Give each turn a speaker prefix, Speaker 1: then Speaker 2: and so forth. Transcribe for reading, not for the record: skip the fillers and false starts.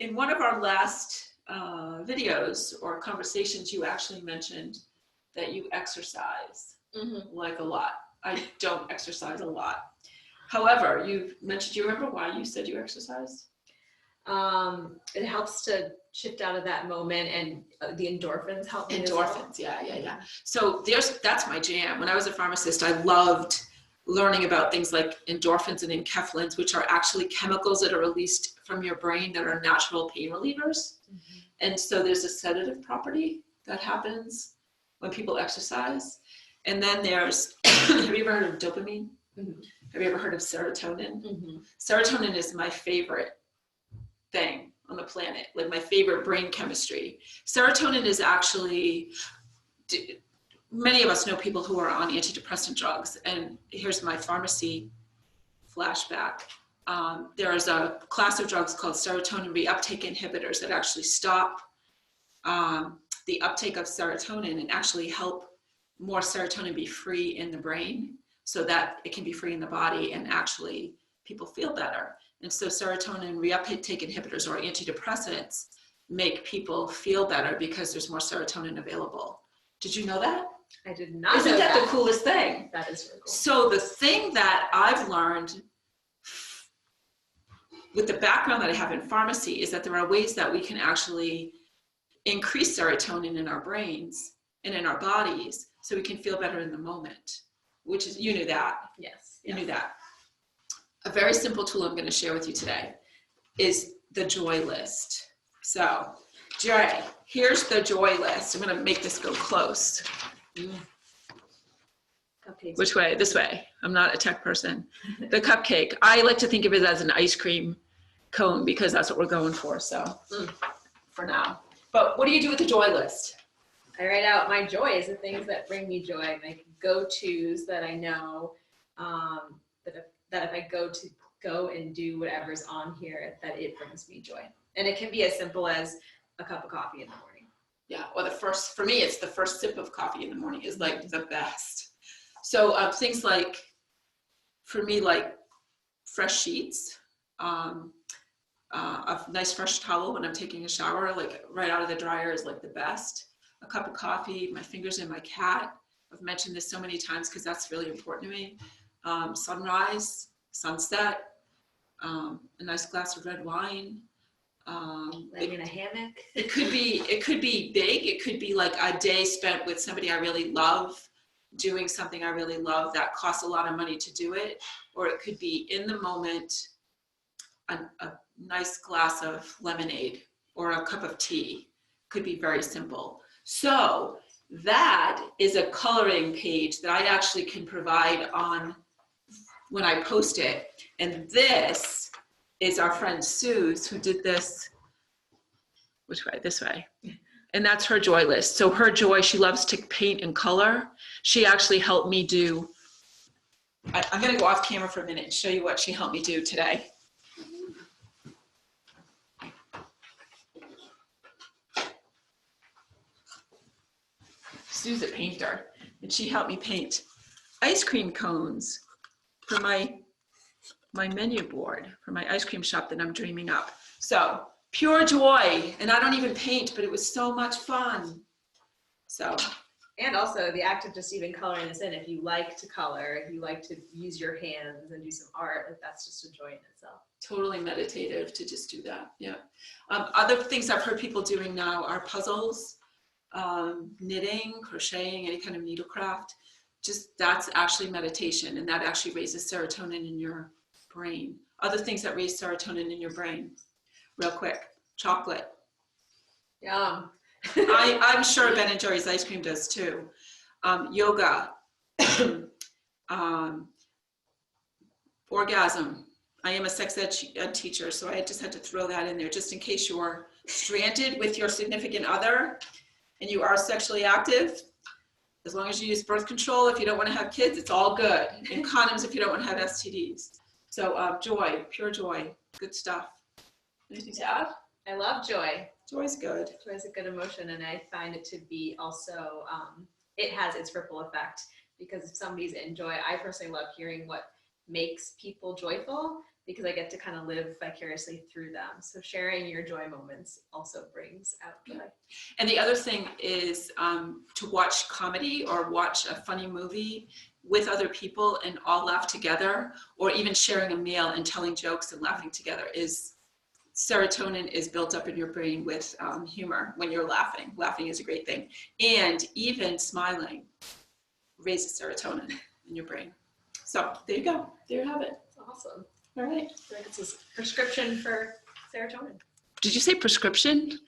Speaker 1: in one of our last videos or conversations, you actually mentioned that you exercise like a lot. I don't exercise a lot. However, you mentioned, do you remember why you said you exercised?
Speaker 2: It helps to shift out of that moment, and the endorphins help me.
Speaker 1: Endorphins, yeah. So that's my jam. When I was a pharmacist, I loved learning about things like endorphins and enkephalins, which are actually chemicals that are released from your brain that are natural pain relievers. And so there's a sedative property that happens when people exercise. And then there's, have you ever heard of dopamine? Have you ever heard of serotonin? Serotonin is my favorite thing on the planet, like my favorite brain chemistry. Serotonin is actually, many of us know people who are on antidepressant drugs, and here's my pharmacy flashback. There's a class of drugs called serotonin reuptake inhibitors that actually stop the uptake of serotonin and actually help more serotonin be free in the brain so that it can be free in the body and actually people feel better. And so serotonin reuptake inhibitors or antidepressants make people feel better because there's more serotonin available. Did you know that?
Speaker 2: I did not.
Speaker 1: Isn't that the coolest thing?
Speaker 2: That is really cool.
Speaker 1: So the thing that I've learned with the background that I have in pharmacy is that there are ways that we can actually increase serotonin in our brains and in our bodies so we can feel better in the moment, which is, you knew that.
Speaker 2: Yes.
Speaker 1: You knew that. A very simple tool I'm going to share with you today is the joy list. So, Dre, here's the joy list. I'm going to make this go close.
Speaker 2: Cupcakes.
Speaker 1: Which way? This way. I'm not a tech person. The cupcake. I like to think of it as an ice cream cone because that's what we're going for. So, for now. But what do you do with the joy list?
Speaker 2: I write out my joys, the things that bring me joy, my go-tos that I know that if I go and do whatever's on here, that it brings me joy. And it can be as simple as a cup of coffee in the morning.
Speaker 1: Yeah, or for me, it's the first sip of coffee in the morning is like the best. So things like, for me, like fresh sheets, a nice fresh towel when I'm taking a shower, like right out of the dryer is like the best. A cup of coffee, my fingers in my cat. I've mentioned this so many times because that's really important to me. Sunrise, sunset, a nice glass of red wine.
Speaker 2: Laying in a hammock.
Speaker 1: It could be big. It could be like a day spent with somebody I really love, doing something I really love that costs a lot of money to do it. Or it could be in the moment, a nice glass of lemonade or a cup of tea. Could be very simple. So that is a coloring page that I actually can provide on when I post it. And this is our friend Sue's who did this, which way? This way. And that's her joy list. So her joy, she loves to paint and color. She actually helped me do, I'm gonna go off camera for a minute and show you what she helped me do today. Sue's a painter, and she helped me paint ice cream cones for my menu board for my ice cream shop that I'm dreaming up. So pure joy, and I don't even paint, but it was so much fun. So.
Speaker 2: And also the act of just even coloring this in, if you like to color, if you like to use your hands and do some art, that's just a joy in itself.
Speaker 1: Totally meditative to just do that, yeah. Other things I've heard people doing now are puzzles, knitting, crocheting, any kind of needlecraft. Just that's actually meditation, and that actually raises serotonin in your brain. Other things that raise serotonin in your brain, real quick, chocolate.
Speaker 2: Yum.
Speaker 1: I'm sure Ben and Jerry's ice cream does too. Yoga, orgasm. I am a sex ed teacher, so I just had to throw that in there just in case you're stranded with your significant other and you are sexually active. As long as you use birth control, if you don't want to have kids, it's all good. And condoms if you don't want to have STDs. So joy, pure joy, good stuff. Anything to add?
Speaker 2: I love joy.
Speaker 1: Joy's good.
Speaker 2: Joy is a good emotion, and I find it to be also, it has its ripple effect, because if somebody's in joy, I personally love hearing what makes people joyful because I get to kind of live vicariously through them. So sharing your joy moments also brings out joy.
Speaker 1: And the other thing is to watch comedy or watch a funny movie with other people and all laugh together, or even sharing a meal and telling jokes and laughing together is serotonin is built up in your brain with humor when you're laughing. Laughing is a great thing. And even smiling raises serotonin in your brain. So there you go. There you have it.
Speaker 2: That's awesome.
Speaker 1: All right.
Speaker 2: I feel like it's a prescription for serotonin.
Speaker 1: Did you say prescription?